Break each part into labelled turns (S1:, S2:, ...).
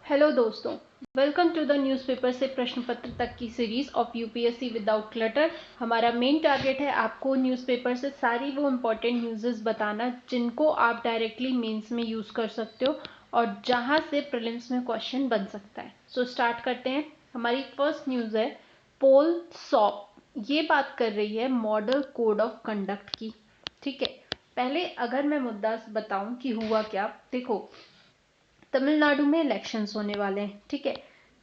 S1: Hello दोस्तों, welcome to the newspaper से प्रश्न पत्र तक की series of UPSC without clutter. हमारा मेन टारगेट है आपको न्यूज़पेपर से सारी वो इम्पोर्टेंट न्यूज़ेस बताना जिनको आप डायरेक्टली मेंस में यूज़ कर सकते हो और जहां से प्रीलिम्स में क्वेश्चन बन सकता है। सो स्टार्ट करते हैं। हमारी फर्स्ट न्यूज़ है पोल सॉप। ये बात कर रही है मॉडल कोड ऑफ कंडक्ट की। ठीक है, पहले अगर मैं मुद्दा बताऊं कि हुआ क्या, देखो तमिलनाडु में इलेक्शंस होने वाले हैं। ठीक है,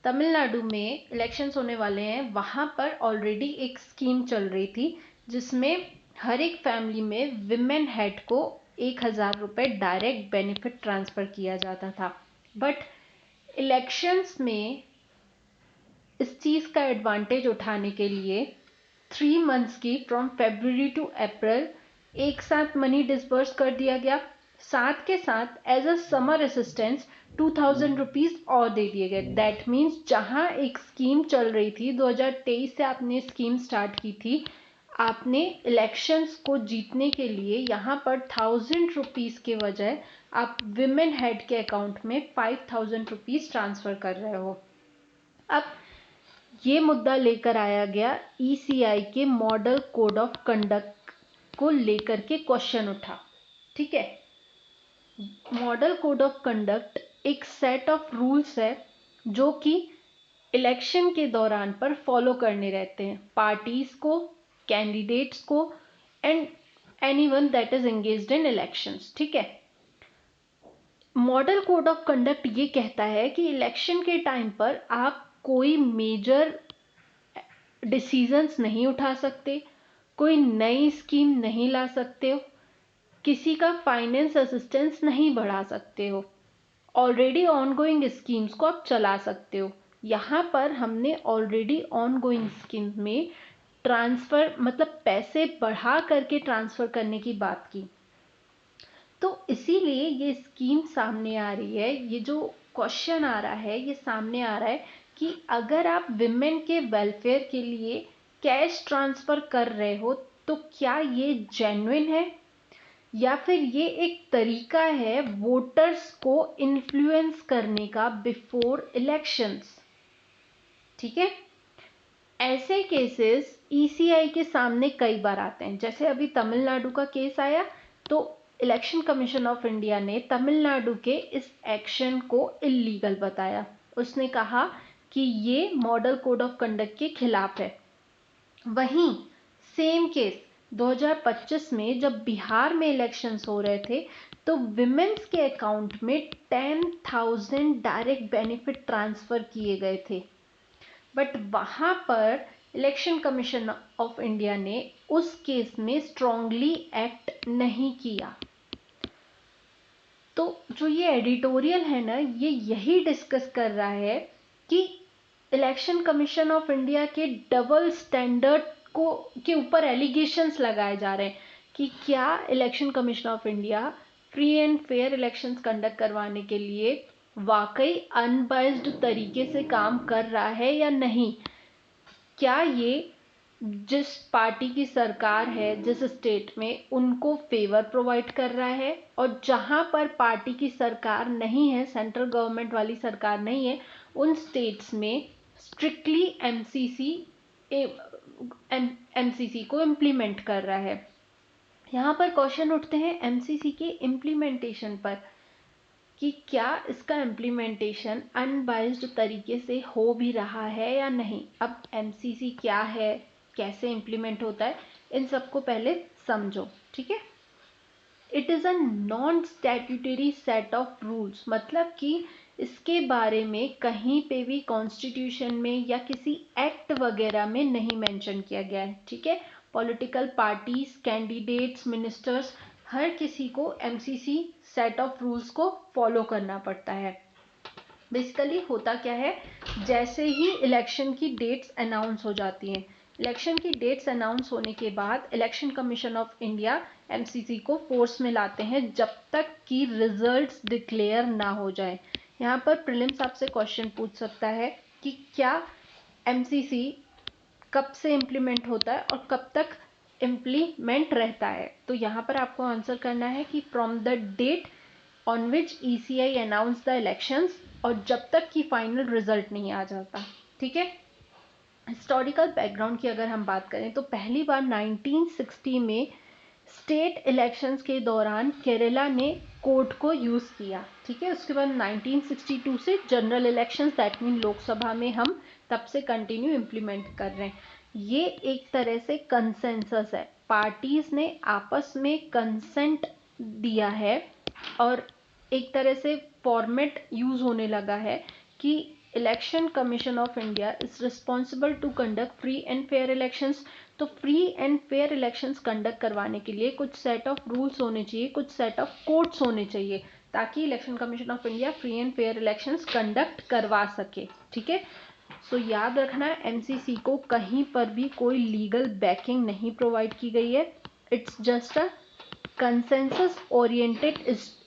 S1: तमिलनाडु में इलेक्शंस होने वाले हैं। वहां पर ऑलरेडी एक स्कीम चल रही थी जिसमें हर एक फैमिली में विमेन हेड को 1,000 रुपये डायरेक्ट बेनिफिट ट्रांसफर किया जाता था। बट इलेक्शंस में इस चीज़ का एडवांटेज उठाने के लिए 3 मंथ्स की फ्रॉम February टू अप्रैल एक साथ मनी डिसबर्स कर दिया गया। साथ के साथ as a summer assistance 2,000 rupees और दे दिए गए। दैट मीन्स जहां एक स्कीम चल रही थी 2023 से आपने स्कीम स्टार्ट की थी, आपने इलेक्शंस को जीतने के लिए यहाँ पर 1,000 रुपीज के बजाय आप विमेन हेड के अकाउंट में 5,000 रुपीज ट्रांसफर कर रहे हो। अब ये मुद्दा लेकर आया गया ईसीआई के मॉडल कोड ऑफ कंडक्ट को लेकर के क्वेश्चन उठा। ठीक है, मॉडल कोड ऑफ कंडक्ट एक सेट ऑफ रूल्स है जो कि इलेक्शन के दौरान पर फॉलो करने रहते हैं पार्टीज को, कैंडिडेट्स को and anyone that is engaged in elections. ठीक है, मॉडल कोड ऑफ कंडक्ट ये कहता है कि इलेक्शन के टाइम पर आप कोई मेजर डिसीजंस नहीं उठा सकते, कोई नई स्कीम नहीं ला सकते हो, किसी का फाइनेंस असिस्टेंस नहीं बढ़ा सकते हो, ऑलरेडी ऑनगोइंग स्कीम्स को आप चला सकते हो। यहाँ पर हमने ऑलरेडी ऑनगोइंग स्कीम में ट्रांसफर मतलब पैसे बढ़ा करके ट्रांसफर करने की बात की। तो इसीलिए ये स्कीम सामने आ रही है, ये जो क्वेश्चन आ रहा है ये सामने आ रहा है कि अगर आप विमेन के वेलफेयर के लिए कैश ट्रांसफर कर रहे हो तो क्या ये जेन्युइन है या फिर ये एक तरीका है वोटर्स को इन्फ्लुएंस करने का बिफोर इलेक्शंस। ठीक है, ऐसे केसेस ईसीआई के सामने कई बार आते हैं। जैसे अभी तमिलनाडु का केस आया तो इलेक्शन कमीशन ऑफ इंडिया ने तमिलनाडु के इस एक्शन को इल्लीगल बताया। उसने कहा कि ये मॉडल कोड ऑफ कंडक्ट के खिलाफ है। वहीं सेम केस 2025 में जब बिहार में इलेक्शंस हो रहे थे तो विमेन्स के अकाउंट में 10,000 डायरेक्ट बेनिफिट ट्रांसफर किए गए थे। बट वहां पर इलेक्शन कमीशन ऑफ इंडिया ने उस केस में स्ट्रांगली एक्ट नहीं किया। तो जो ये एडिटोरियल है ना, ये यही डिस्कस कर रहा है कि इलेक्शन कमीशन ऑफ इंडिया के डबल स्टैंडर्ड को के ऊपर एलिगेशंस लगाए जा रहे हैं कि क्या election commission of India free and fair elections conduct करवाने के लिए वाकई अनबाइज्ड तरीके से काम कर रहा है या नहीं। क्या ये जिस पार्टी की सरकार है जिस स्टेट में उनको फेवर प्रोवाइड कर रहा है, और जहां पर पार्टी की सरकार नहीं है, सेंट्रल गवर्नमेंट वाली सरकार नहीं है, उन स्टेट्स में स्ट्रिक्टली एमसीसी को इम्प्लीमेंट कर रहा है। यहाँ पर क्वेश्चन उठते हैं एमसीसी के इम्प्लीमेंटेशन पर कि क्या इसका इम्प्लीमेंटेशन अनबाइज्ड तरीके से हो भी रहा है या नहीं। अब एमसीसी क्या है, कैसे इम्प्लीमेंट होता है, इन सबको पहले समझो। ठीक है, it is a non statutory set of rules, मतलब कि इसके बारे में कहीं पे भी कॉन्स्टिट्यूशन में या किसी एक्ट वगैरह में नहीं मेंशन किया गया है। ठीक है, पॉलिटिकल पार्टीज, कैंडिडेट्स, मिनिस्टर्स, हर किसी को एमसीसी सेट ऑफ रूल्स को फॉलो करना पड़ता है। बेसिकली होता क्या है, जैसे ही इलेक्शन की डेट्स अनाउंस हो जाती हैं, इलेक्शन की डेट्स अनाउंस होने के बाद election commission of India MCC को फोर्स में लाते हैं जब तक कि रिजल्ट्स डिक्लेयर ना हो जाए। यहाँ पर प्रीलिम्स आपसे क्वेश्चन पूछ सकता है कि क्या एमसीसी कब से इम्प्लीमेंट होता है और कब तक इम्प्लीमेंट रहता है। तो यहाँ पर आपको आंसर करना है कि from the date on which ECI announce the elections, और जब तक कि फाइनल रिजल्ट नहीं आ जाता। ठीक है, हिस्टोरिकल बैकग्राउंड की अगर हम बात करें तो पहली बार 1960 में स्टेट इलेक्शंस के दौरान केरला ने कोर्ट को यूज़ किया। ठीक है, उसके बाद 1962 से general elections, that mean Lok Sabha में हम तब से कंटिन्यू इम्प्लीमेंट कर रहे हैं। ये एक तरह से कंसेंसस है, पार्टीज ने आपस में कंसेंट दिया है और एक तरह से फॉर्मेट यूज होने लगा है कि election commission of India is responsible to conduct free and fair elections. तो free and fair elections conduct करवाने के लिए कुछ सेट ऑफ रूल्स होने चाहिए, कुछ सेट ऑफ कोड्स होने चाहिए, ताकि election commission of India free and fair elections conduct करवा सके। ठीक है, सो याद रखना है एमसीसी को कहीं पर भी कोई लीगल बैकिंग नहीं प्रोवाइड की गई है। It's just a consensus oriented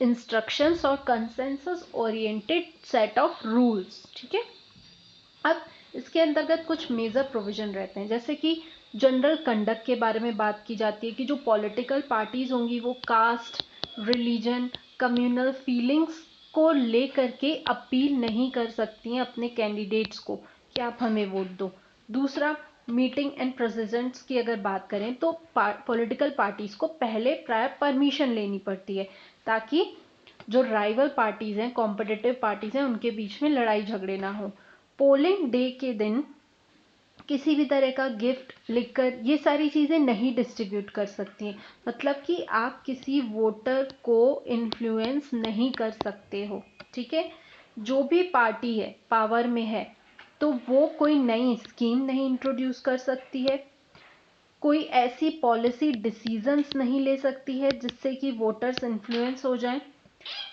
S1: instructions और consensus oriented set of rules. ठीक है, अब इसके अंतर्गत कुछ मेजर प्रोविजन रहते हैं, जैसे कि जनरल कंडक्ट के बारे में बात की जाती है कि जो पॉलिटिकल पार्टीज होंगी वो कास्ट, रिलीजन, कम्युनल फीलिंग्स को लेकर के अपील नहीं कर सकती हैं अपने कैंडिडेट्स को कि आप हमें वोट दो। दूसरा, मीटिंग एंड प्रेसिडेंट्स की अगर बात करें तो पॉलिटिकल पार्टीज को पहले प्रायर परमिशन लेनी पड़ती है, ताकि जो राइवल पार्टीज हैं, कॉम्पिटिटिव पार्टीज हैं, उनके बीच में लड़ाई झगड़े ना हो। पोलिंग डे के दिन किसी भी तरह का गिफ्ट लिखकर ये सारी चीज़ें नहीं डिस्ट्रीब्यूट कर सकती हैं, मतलब कि आप किसी वोटर को इन्फ्लुएंस नहीं कर सकते हो। ठीक है, जो भी पार्टी है पावर में है तो वो कोई नई स्कीम नहीं इंट्रोड्यूस कर सकती है, कोई ऐसी पॉलिसी डिसीजंस नहीं ले सकती है जिससे कि वोटर्स इन्फ्लुएंस हो जाएं,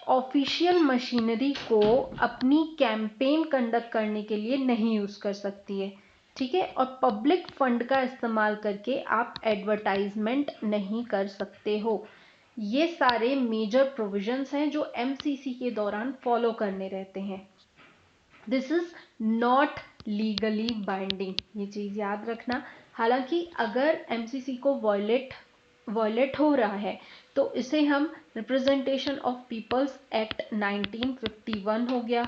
S1: ऑफिशियल मशीनरी को अपनी कैंपेन कंडक्ट करने के लिए नहीं यूज़ कर सकती है। ठीक है, और पब्लिक फंड का इस्तेमाल करके आप एडवर्टाइजमेंट नहीं कर सकते हो। ये सारे मेजर प्रोविजंस हैं जो एमसीसी के दौरान फॉलो करने रहते हैं। This is not legally binding, ये चीज़ याद रखना। हालांकि अगर एमसीसी को वॉयलेट हो रहा है तो इसे हम रिप्रेजेंटेशन ऑफ पीपल्स एक्ट 1951 हो गया,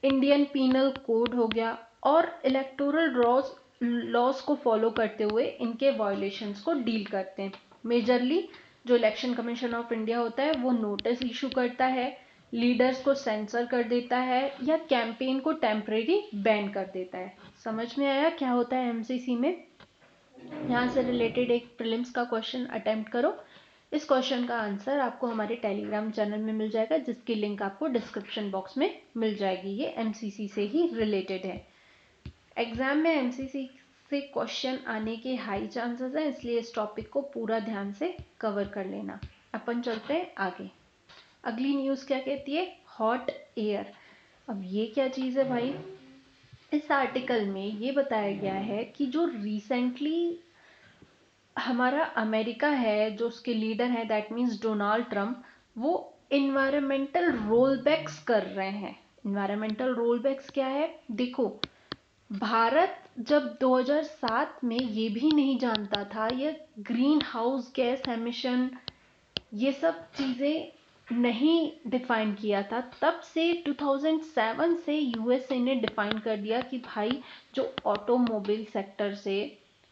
S1: इंडियन पीनल कोड हो गया, और इलेक्टोरल लॉज को फॉलो करते हुए इनके वायलेशंस को डील करते हैं। मेजरली जो इलेक्शन कमीशन ऑफ इंडिया होता है वो नोटिस इशू करता है, लीडर्स को सेंसर कर देता है या कैंपेन को टेम्परेरी बैन कर देता है। समझ में आया क्या होता है एमसीसी में? यहाँ से रिलेटेड एक प्रीलिम्स का क्वेश्चन अटेम्प्ट करो। इस क्वेश्चन का आंसर आपको हमारे टेलीग्राम चैनल में मिल जाएगा, जिसकी लिंक आपको डिस्क्रिप्शन बॉक्स में मिल जाएगी। ये एमसीसी से ही रिलेटेड है। एग्जाम में एमसीसी से क्वेश्चन आने के हाई चांसेस हैं, इसलिए इस टॉपिक को पूरा ध्यान से कवर कर लेना। अपन चलते हैं आगे। अगली न्यूज़ क्या कहती है? Hot air. अब ये क्या चीज़ है भाई? इस आर्टिकल में ये बताया गया है कि जो रिसेंटली हमारा अमेरिका है, जो उसके लीडर हैं, दैट मीन्स डोनाल्ड ट्रंप, वो इन्वायरमेंटल रोलबैक्स कर रहे हैं। इन्वायरमेंटल रोलबैक्स क्या है? देखो, भारत जब 2007 में ये भी नहीं जानता था, ये ग्रीन हाउस गैस एमिशन ये सब चीज़ें नहीं डिफाइन किया था, तब से 2007 से यूएसए ने डिफाइन कर दिया कि भाई जो ऑटोमोबाइल सेक्टर से,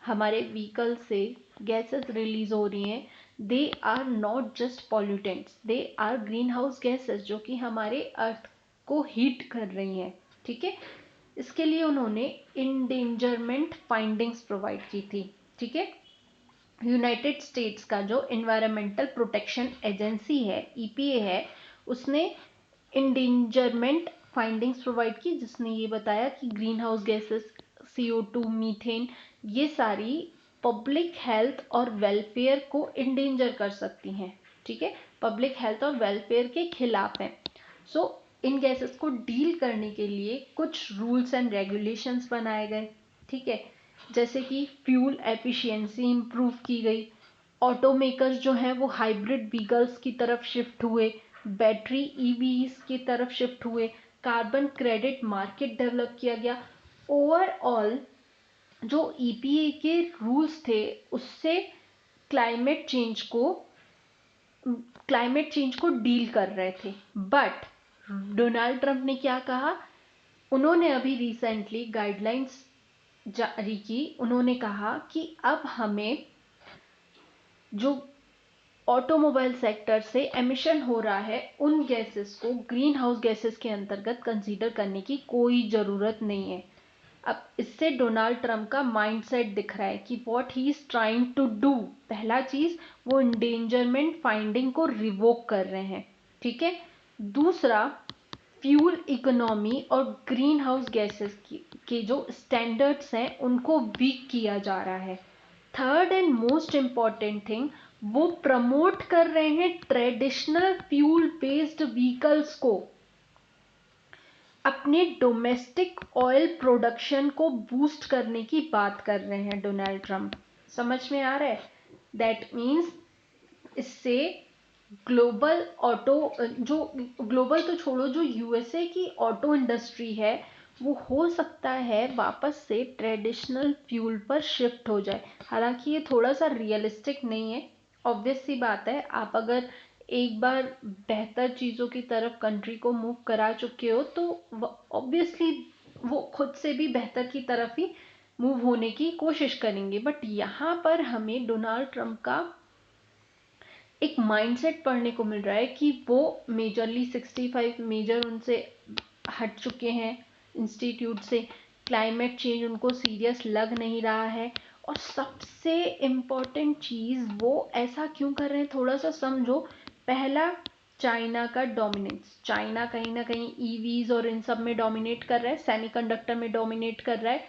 S1: हमारे व्हीकल से गैसेस रिलीज हो रही हैं, they are not just pollutants, they are green house gases जो कि हमारे अर्थ को हीट कर रही हैं। ठीक है, इसके लिए उन्होंने इंडेंजरमेंट फाइंडिंग्स प्रोवाइड की थी। ठीक है, यूनाइटेड स्टेट्स का जो इन्वायरमेंटल प्रोटेक्शन एजेंसी है, ईपीए है, उसने इंडेंजरमेंट फाइंडिंग्स प्रोवाइड की, जिसने ये बताया कि green house gases, CO2, methane, ये सारी पब्लिक हेल्थ और वेलफेयर को इंडेंजर कर सकती हैं। ठीक है, पब्लिक हेल्थ और वेलफेयर के खिलाफ हैं। सो इन गैसेस को डील करने के लिए कुछ रूल्स एंड रेगुलेशंस बनाए गए। ठीक है, जैसे कि फ्यूल एफिशिएंसी इम्प्रूव की गई, ऑटोमेकर्स जो हैं वो हाइब्रिड व्हीकल्स की तरफ शिफ्ट हुए, बैटरी ईवीज की तरफ शिफ्ट हुए, कार्बन क्रेडिट मार्केट डेवलप किया गया। ओवरऑल जो ईपीए के रूल्स थे उससे क्लाइमेट चेंज को क्लाइमेट चेंज को डील कर रहे थे। बट डोनाल्ड ट्रंप ने क्या कहा, उन्होंने अभी रिसेंटली गाइडलाइंस जारी की। उन्होंने कहा कि अब हमें जो ऑटोमोबाइल सेक्टर से एमिशन हो रहा है उन गैसेस को ग्रीन हाउस गैसेस के अंतर्गत कंसीडर करने की कोई ज़रूरत नहीं है। अब इससे डोनाल्ड ट्रंप का माइंडसेट दिख रहा है कि what he is trying to do. पहला चीज, वो इंडेंजरमेंट फाइंडिंग को रिवोक कर रहे हैं, ठीक है। दूसरा, फ्यूल इकोनॉमी और ग्रीन हाउस गैसेस के जो स्टैंडर्ड्स हैं उनको वीक किया जा रहा है। Third and most important thing, वो प्रमोट कर रहे हैं ट्रेडिशनल फ्यूल बेस्ड व्हीकल्स को। अपने डोमेस्टिक ऑयल प्रोडक्शन को बूस्ट करने की बात कर रहे हैं डोनाल्ड ट्रंप। समझ में आ रहा है? दैट मीन्स इससे ग्लोबल ऑटो, जो ग्लोबल तो छोड़ो, जो यूएसए की ऑटो इंडस्ट्री है वो हो सकता है वापस से ट्रेडिशनल फ्यूल पर शिफ्ट हो जाए। हालांकि ये थोड़ा सा रियलिस्टिक नहीं है। ऑब्वियस सी बात है, आप अगर एक बार बेहतर चीज़ों की तरफ कंट्री को मूव करा चुके हो तो ऑब्वियसली वो खुद से भी बेहतर की तरफ ही मूव होने की कोशिश करेंगे। बट यहाँ पर हमें डोनाल्ड ट्रंप का एक माइंडसेट पढ़ने को मिल रहा है कि वो मेजरली 65 मेजर उनसे हट चुके हैं इंस्टीट्यूट से। क्लाइमेट चेंज उनको सीरियस लग नहीं रहा है। और सबसे इम्पॉर्टेंट चीज़, वो ऐसा क्यों कर रहे हैं थोड़ा सा समझो। पहला, चाइना का डोमिनेंस। चाइना कहीं ना कहीं ईवीज और इन सब में डोमिनेट कर रहा है, सेमीकंडक्टर में डोमिनेट कर रहा है।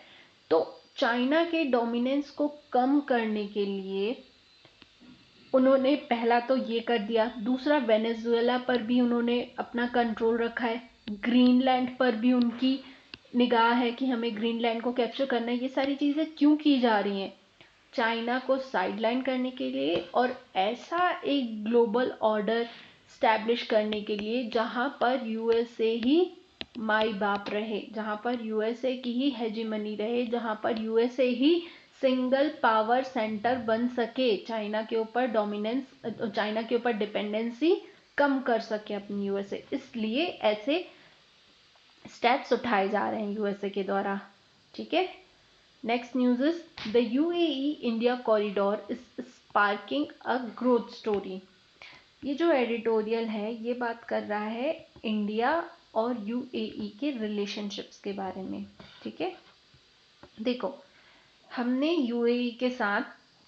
S1: तो चाइना के डोमिनेंस को कम करने के लिए उन्होंने पहला तो ये कर दिया। दूसरा, वेनेजुएला पर भी उन्होंने अपना कंट्रोल रखा है। ग्रीनलैंड पर भी उनकी निगाह है कि हमें ग्रीनलैंड को कैप्चर करना है। ये सारी चीज़ें क्यों की जा रही हैं? चाइना को साइडलाइन करने के लिए और ऐसा एक ग्लोबल ऑर्डर स्टैब्लिश करने के लिए जहां पर यूएसए ही माई बाप रहे, जहां पर यूएसए की ही हेजीमनी रहे, जहां पर यूएसए ही सिंगल पावर सेंटर बन सके, चाइना के ऊपर डोमिनेंस, चाइना के ऊपर डिपेंडेंसी कम कर सके अपनी यूएसए। इसलिए ऐसे स्टेप्स उठाए जा रहे हैं यूएसए के द्वारा, ठीक है। Next news is the UAE India corridor is sparking a growth story. ये जो एडिटोरियल है ये बात कर रहा है इंडिया और यूएई के रिलेशनशिप्स के बारे में, ठीक है। देखो, हमने यूएई के साथ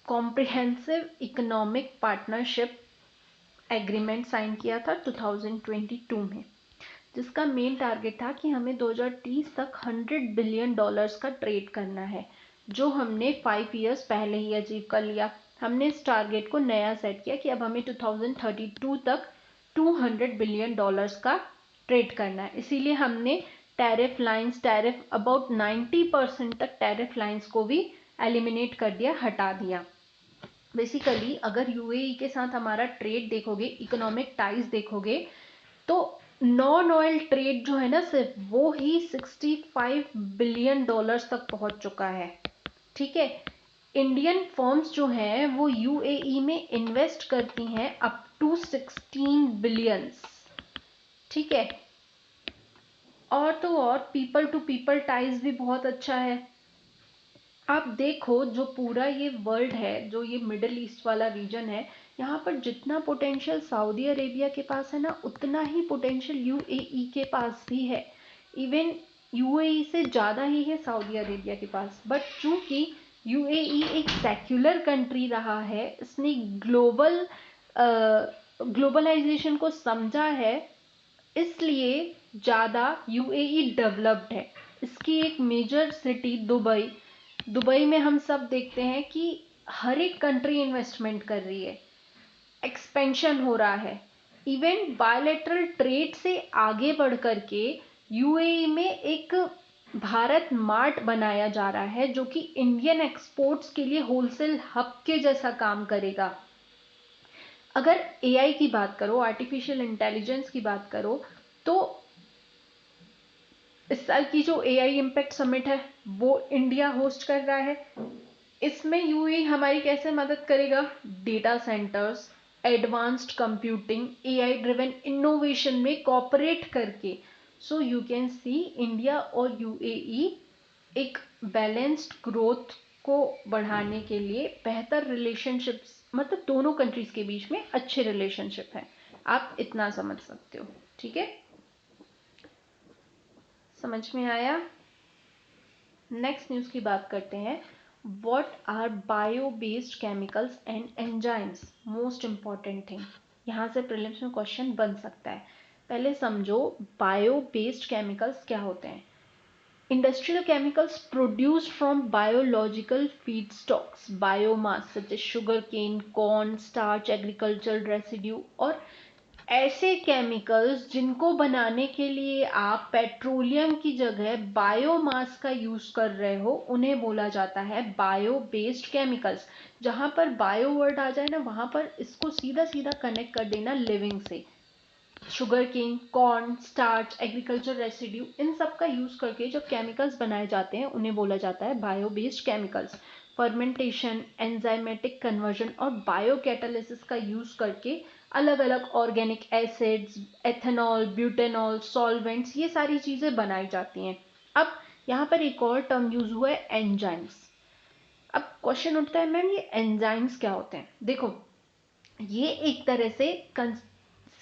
S1: comprehensive economic partnership agreement sign किया था 2022 में, जिसका मेन टारगेट था कि हमें 2030 तक $100 बिलियन का ट्रेड करना है, जो हमने 5 इयर्स पहले ही अचीव कर लिया। हमने इस टारगेट को नया सेट किया कि अब हमें 2032 तक $200 बिलियन का ट्रेड करना है। इसीलिए हमने टैरिफ लाइंस, टैरिफ अबाउट 90% तक टैरिफ लाइंस को भी एलिमिनेट कर दिया, हटा दिया। बेसिकली अगर यूएई के साथ हमारा ट्रेड देखोगे, इकोनॉमिक टाइज देखोगे, तो नॉन ऑयल ट्रेड जो है ना सिर्फ, वो ही $65 बिलियन तक पहुंच चुका है, ठीक है। इंडियन फर्म्स जो हैं वो यूएई में इन्वेस्ट करती हैं अप टू 16 बिलियंस, ठीक है। और तो और पीपल टू पीपल टाइज भी बहुत अच्छा है। आप देखो, जो पूरा ये वर्ल्ड है, जो ये मिडिल ईस्ट वाला रीजन है, यहाँ पर जितना पोटेंशियल सऊदी अरेबिया के पास है ना, उतना ही पोटेंशियल यूएई के पास भी है। इवन यूएई से ज़्यादा ही है सऊदी अरेबिया के पास। बट चूंकि यूएई एक सेक्युलर कंट्री रहा है, इसने ग्लोबलाइजेशन को समझा है, इसलिए ज़्यादा यूएई डेवलप्ड है। इसकी एक मेजर सिटी दुबई, दुबई में हम सब देखते हैं कि हर एक कंट्री इन्वेस्टमेंट कर रही है, एक्सपेंशन हो रहा है। इवन बायलैटरल ट्रेड से आगे बढ़ करके यूएई में एक भारत मार्ट बनाया जा रहा है, जो कि इंडियन एक्सपोर्ट्स के लिए होलसेल हब के जैसा काम करेगा। अगर एआई की बात करो, आर्टिफिशियल इंटेलिजेंस की बात करो, तो इस साल की जो एआई इम्पैक्ट समिट है वो इंडिया होस्ट कर रहा है। इसमें यूएई हमारी कैसे मदद करेगा? Data centres, advanced computing, AI driven innovation में कॉपरेट करके। So you can see India और यूएई एक बैलेंस्ड ग्रोथ को बढ़ाने के लिए बेहतर रिलेशनशिप्स, मतलब दोनों कंट्रीज के बीच में अच्छे रिलेशनशिप है। आप इतना समझ सकते हो, ठीक है, समझ में आया। नेक्स्ट न्यूज की बात करते हैं। What are bio based chemicals and enzymes, most important thing, यहाँ से प्रीलिम्स में क्वेश्चन बन सकता है। पहले समझो बायो बेस्ड केमिकल्स क्या होते हैं। Industrial chemicals produced from biological feedstocks, biomass such as sugarcane, corn, starch, agricultural residue, और ऐसे केमिकल्स जिनको बनाने के लिए आप पेट्रोलियम की जगह बायोमास का यूज कर रहे हो, उन्हें बोला जाता है बायो बेस्ड केमिकल्स। जहां पर बायो वर्ड आ जाए ना, वहां पर इसको सीधा सीधा कनेक्ट कर देना लिविंग से। Sugarcane, corn, starch, agriculture residue, इन सब का यूज करके जो केमिकल्स बनाए जाते हैं उन्हें बोला जाता है bio based chemicals. Fermentation, enzymatic conversion और बायो कैटालिसिस का यूज करके अलग अलग organic acids, ethanol, butanol, solvents, ये सारी चीजें बनाई जाती हैं। अब यहाँ पर एक और टर्म यूज हुआ है, एंजाइम्स। अब क्वेश्चन उठता है मैम ये एंजाइम्स क्या होते हैं। देखो ये एक तरह से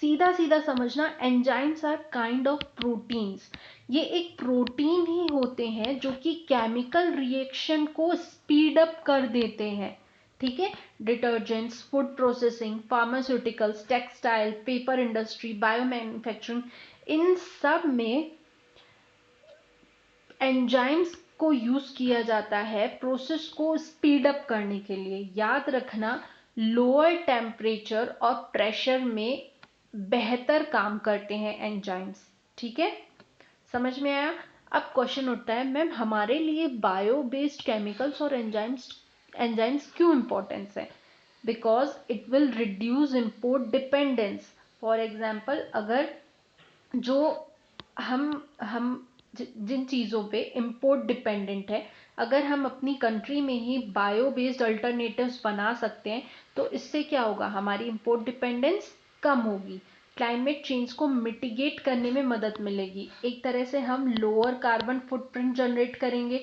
S1: सीधा सीधा समझना, enzymes are kind of proteins. ये एक प्रोटीन ही होते हैं जो कि केमिकल रिएक्शन को स्पीड अप कर देते हैं, ठीक है। Detergents, food processing, pharmaceuticals, textile, paper industry, biomanufacturing, इन सब में एंजाइम्स को यूज किया जाता है प्रोसेस को स्पीड अप करने के लिए। याद रखना, लोअर टेम्परेचर और प्रेशर में बेहतर काम करते हैं एंजाइम्स, ठीक है, समझ में आया। अब क्वेश्चन उठता है मैम हमारे लिए बायो बेस्ड केमिकल्स और एंजाइम्स क्यों इंपॉर्टेंस है। Because it will reduce import dependence. For example, अगर जो हम जिन चीज़ों पे इम्पोर्ट डिपेंडेंट है, अगर हम अपनी कंट्री में ही बायो बेस्ड अल्टरनेटिव्स बना सकते हैं तो इससे क्या होगा, हमारी इम्पोर्ट डिपेंडेंस कम होगी, क्लाइमेट चेंज को मिटिगेट करने में मदद मिलेगी, एक तरह से हम लोअर कार्बन फुटप्रिंट जनरेट करेंगे,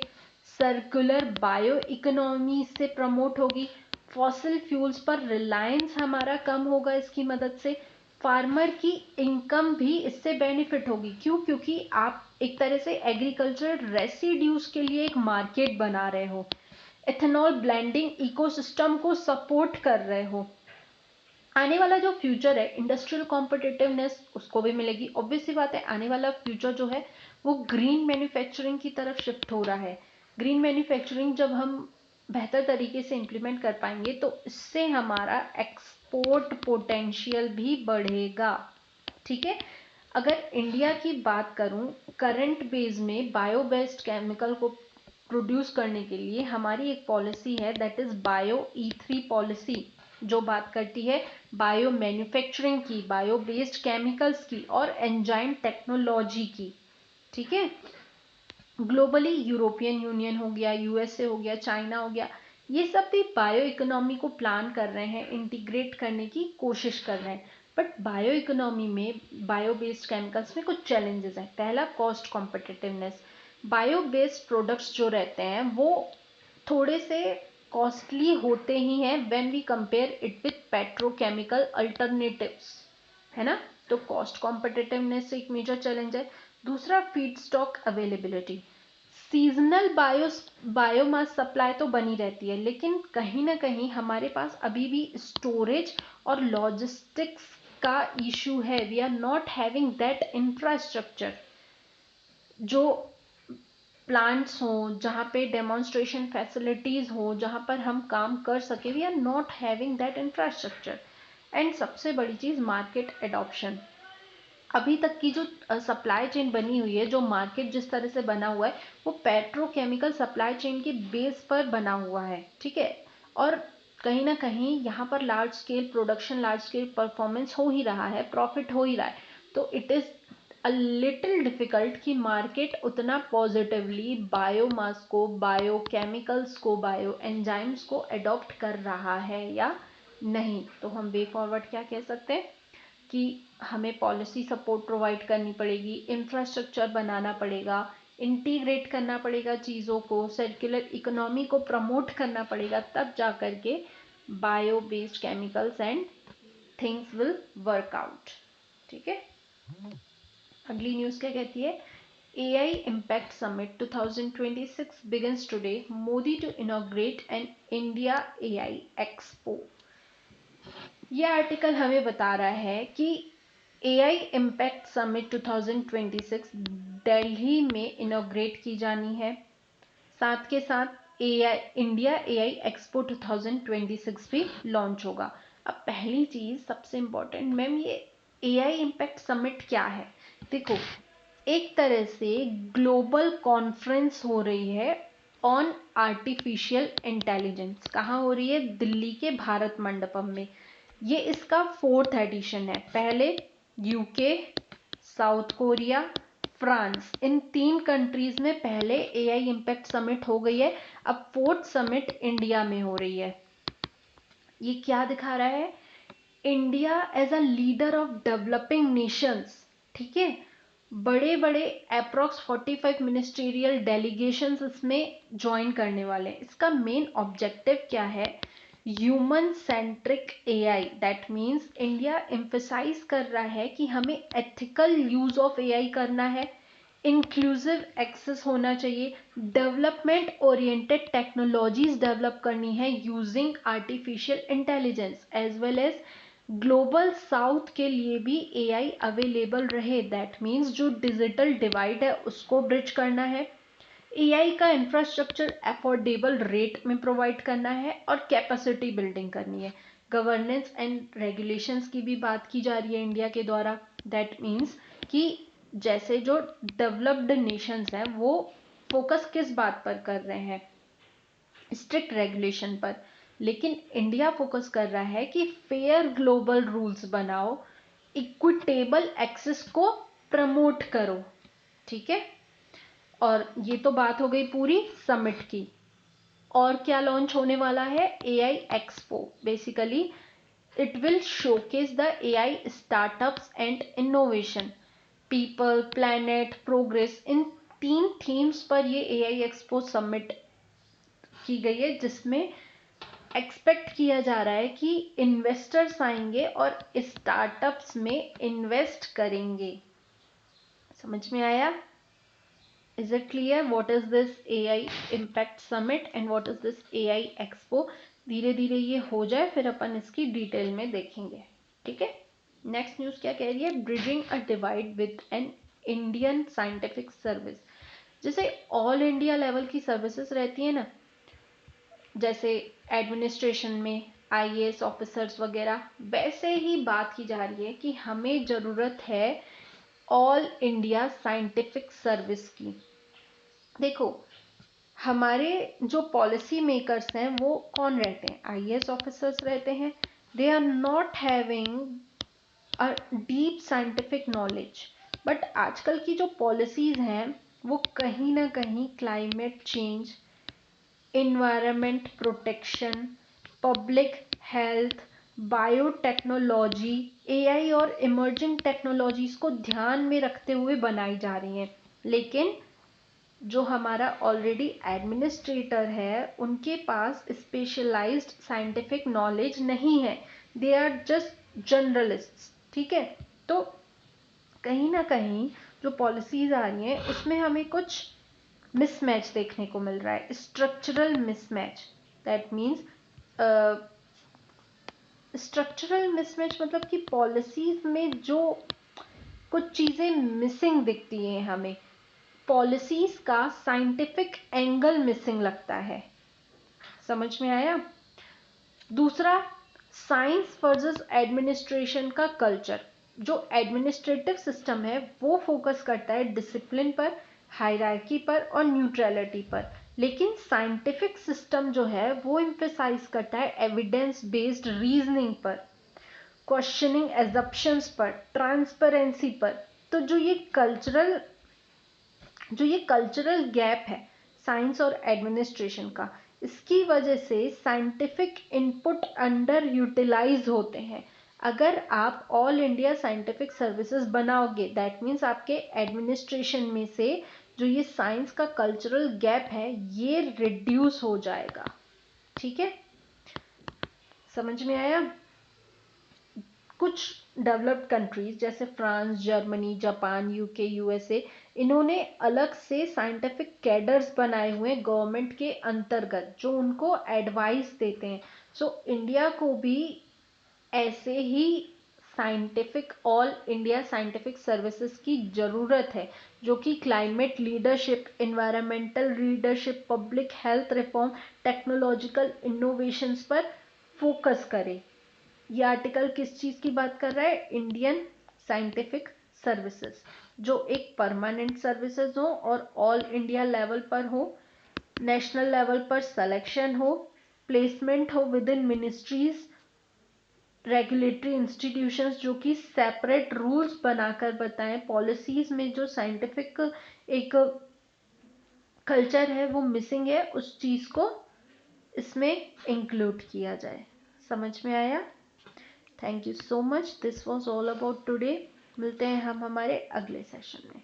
S1: सर्कुलर बायो इकोनॉमी से प्रमोट होगी, फॉसिल फ्यूल्स पर रिलायंस हमारा कम होगा इसकी मदद से, फार्मर की इनकम भी इससे बेनिफिट होगी। क्यों? क्योंकि आप एक तरह से एग्रीकल्चर रेसिड्यूज के लिए एक मार्केट बना रहे हो, एथेनॉल ब्लेंडिंग इकोसिस्टम को सपोर्ट कर रहे हो। आने वाला जो फ्यूचर है, इंडस्ट्रियल कॉम्पिटिटिवनेस उसको भी मिलेगी। ऑब्वियस सी बात है, आने वाला फ्यूचर जो है वो ग्रीन मैन्युफैक्चरिंग की तरफ शिफ्ट हो रहा है। ग्रीन मैन्युफैक्चरिंग जब हम बेहतर तरीके से इम्प्लीमेंट कर पाएंगे तो इससे हमारा एक्सपोर्ट पोटेंशियल भी बढ़ेगा, ठीक है। अगर इंडिया की बात करूं, करंट बेस में बायो बेस्ड केमिकल को प्रोड्यूस करने के लिए हमारी एक पॉलिसी है, that is bio E3 policy, जो बात करती है बायो मैन्युफैक्चरिंग की, बायो बेस्ड केमिकल्स की और एंजाइम टेक्नोलॉजी की, ठीक है। ग्लोबली यूरोपियन यूनियन हो गया, यूएसए हो गया, चाइना हो गया, ये सब भी बायो इकोनॉमी को प्लान कर रहे हैं, इंटीग्रेट करने की कोशिश कर रहे हैं। बट बायो इकोनॉमी में बायो बेस्ड केमिकल्स में कुछ चैलेंजेस हैं। पहला, cost competitiveness. Bio based products जो रहते हैं वो थोड़े से कॉस्टली होते ही हैं when we compare it with petrochemical alternatives, है ना। तो कॉस्ट कॉम्पिटिटिवनेस एक मेजर चैलेंज है। दूसरा, feed stock availability. Seasonal biomass supply तो बनी रहती है, लेकिन कहीं ना कहीं हमारे पास अभी भी स्टोरेज और लॉजिस्टिक्स का इशू है। We are not having that infrastructure. जो प्लांट्स हो, जहाँ पे डेमोन्स्ट्रेशन फैसिलिटीज हो, जहाँ पर हम काम कर सके, we are not having that infrastructure. And सबसे बड़ी चीज, मार्केट एडॉप्शन। अभी तक की जो सप्लाई चेन बनी हुई है, जो मार्केट जिस तरह से बना हुआ है, वो पेट्रोकेमिकल सप्लाई चेन के बेस पर बना हुआ है, ठीक है। और कहीं ना कहीं यहाँ पर large scale production, large scale performance हो ही रहा है, प्रॉफिट हो ही रहा है। तो it is a little difficult कि मार्केट उतना पॉजिटिवली बायोमास को, बायोकेमिकल्स को, बायो एंजाइम्स को अडॉप्ट कर रहा है या नहीं, तो हम वे फॉरवर्ड क्या कह सकते हैं कि हमें पॉलिसी सपोर्ट प्रोवाइड करनी पड़ेगी, इंफ्रास्ट्रक्चर बनाना पड़ेगा, इंटीग्रेट करना पड़ेगा चीज़ों को, सर्कुलर इकोनॉमी को प्रमोट करना पड़ेगा, तब जा कर के bio based chemicals and things will work out. ठीक है, अगली न्यूज़ क्या कहती है? AI Impact Summit 2026 begins today. Modi to inaugurate an India AI Expo. यह आर्टिकल हमें बता रहा है कि AI Impact Summit 2026 दिल्ली में इनॉग्रेट की जानी है, साथ के साथ इंडिया AI एक्सपो 2026 भी लॉन्च होगा। अब पहली चीज़ सबसे इम्पोर्टेंट, मैम ये AI इम्पैक्ट समिट क्या है? देखो, एक तरह से ग्लोबल कॉन्फ्रेंस हो रही है ऑन आर्टिफिशियल इंटेलिजेंस। कहाँ हो रही है? दिल्ली के भारत मंडपम में। ये इसका 4th एडिशन है। पहले यूके, साउथ कोरिया, फ्रांस, इन 3 कंट्रीज में पहले AI इम्पैक्ट समिट हो गई है। अब 4th समिट इंडिया में हो रही है। ये क्या दिखा रहा है? India as a leader of developing nations. ठीक है, बड़े बड़े अप्रॉक्स 45 मिनिस्ट्रियल डेलीगेशंस इसमें ज्वाइन करने वाले हैं। इसका मेन ऑब्जेक्टिव क्या है? Human centric AI। That means India emphasise कर रहा है कि हमें एथिकल यूज ऑफ AI करना है, इंक्लूसिव एक्सेस होना चाहिए, डेवलपमेंट ओरिएंटेड टेक्नोलॉजीज डेवलप करनी है using artificial intelligence, as well as global south के लिए भी AI अवेलेबल रहे। दैट मीन्स जो डिजिटल डिवाइड है उसको ब्रिज करना है, AI का इंफ्रास्ट्रक्चर अफोर्डेबल रेट में प्रोवाइड करना है और कैपेसिटी बिल्डिंग करनी है। गवर्नेंस एंड रेगुलेशंस की भी बात की जा रही है इंडिया के द्वारा। दैट मीन्स कि जैसे जो डेवलप्ड नेशंस हैं वो फोकस किस बात पर कर रहे हैं? स्ट्रिक्ट रेगुलेशन पर, लेकिन इंडिया फोकस कर रहा है कि फेयर ग्लोबल रूल्स बनाओ, इक्विटेबल एक्सेस को प्रमोट करो। ठीक है, और ये तो बात हो गई पूरी समिट की। और क्या लॉन्च होने वाला है? AI expo. Basically it will showcase the AI startups and innovation, people, planet, progress, in 3 themes पर ये AI एक्सपो समिट की गई है, जिसमें एक्सपेक्ट किया जा रहा है कि इन्वेस्टर्स आएंगे और स्टार्टअप्स में इन्वेस्ट करेंगे। समझ में आया? Is it clear what is this AI Impact Summit and what is this AI Expo? धीरे धीरे ये हो जाए फिर अपन इसकी डिटेल में देखेंगे। ठीक है, नेक्स्ट न्यूज़ क्या कह रही है? Bridging a divide with an Indian scientific service. जैसे ऑल इंडिया लेवल की सर्विसेज रहती है ना, जैसे एडमिनिस्ट्रेशन में IAS ऑफिसर्स वगैरह, वैसे ही बात की जा रही है कि हमें ज़रूरत है ऑल इंडिया साइंटिफिक सर्विस की। देखो, हमारे जो पॉलिसी मेकर्स हैं वो कौन रहते हैं? IAS ऑफिसर्स रहते हैं। They are not having a deep scientific knowledge, but आजकल की जो पॉलिसीज़ हैं वो कहीं ना कहीं climate change, environment protection, public health, biotechnology, AI और इमर्जिंग टेक्नोलॉजीज को ध्यान में रखते हुए बनाई जा रही हैं। लेकिन जो हमारा ऑलरेडी एडमिनिस्ट्रेटर है उनके पास स्पेशलाइज्ड साइंटिफिक नॉलेज नहीं है, दे आर जस्ट जर्नलिस्ट्स। ठीक है, तो कहीं ना कहीं जो पॉलिसीज आ रही हैं उसमें हमें कुछ मिसमैच देखने को मिल रहा है, structural mismatch. That means structural mismatch मतलब कि पॉलिसीज में जो कुछ चीज़ें मिसिंग दिखती हैं हमें, पॉलिसीज का साइंटिफिक एंगल मिसिंग लगता है। समझ में आया? दूसरा, साइंस वर्सेस एडमिनिस्ट्रेशन का कल्चर। जो एडमिनिस्ट्रेटिव सिस्टम है वो फोकस करता है डिसिप्लिन पर, हायरार्की पर और न्यूट्रलिटी पर, लेकिन साइंटिफिक सिस्टम जो है वो एम्फेसाइज करता है एविडेंस बेस्ड रीजनिंग पर, क्वेश्चनिंग एजप्शंस पर, ट्रांसपेरेंसी पर। तो जो ये कल्चरल गैप है साइंस और एडमिनिस्ट्रेशन का, इसकी वजह से साइंटिफिक इनपुट अंडर यूटिलाइज होते हैं। अगर आप ऑल इंडिया साइंटिफिक सर्विसेज बनाओगे, दैट मीन्स आपके एडमिनिस्ट्रेशन में से जो ये साइंस का कल्चरल गैप है ये रिड्यूस हो जाएगा। ठीक है, समझ में आया? कुछ डेवलप्ड कंट्रीज जैसे France, Germany, Japan, UK, USA, इन्होंने अलग से साइंटिफिक कैडर्स बनाए हुए गवर्नमेंट के अंतर्गत जो उनको एडवाइस देते हैं। सो इंडिया को भी ऐसे ही scientific all India scientific services की ज़रूरत है, जो कि climate leadership, environmental leadership, public health reform, technological innovations पर फोकस करे। ये आर्टिकल किस चीज़ की बात कर रहा है? इंडियन साइंटिफिक सर्विसेज, जो एक परमानेंट सर्विसेज हो और ऑल इंडिया लेवल पर हो, नेशनल लेवल पर सिलेक्शन हो, प्लेसमेंट हो with in ministries, regulatory institutions जो कि सेपरेट रूल्स बनाकर बताएं, पॉलिसीज में जो साइंटिफिक एक कल्चर है वो मिसिंग है, उस चीज़ को इसमें इंक्लूड किया जाए। समझ में आया? Thank you so much, this was all about today. मिलते हैं हम हमारे अगले सेशन में।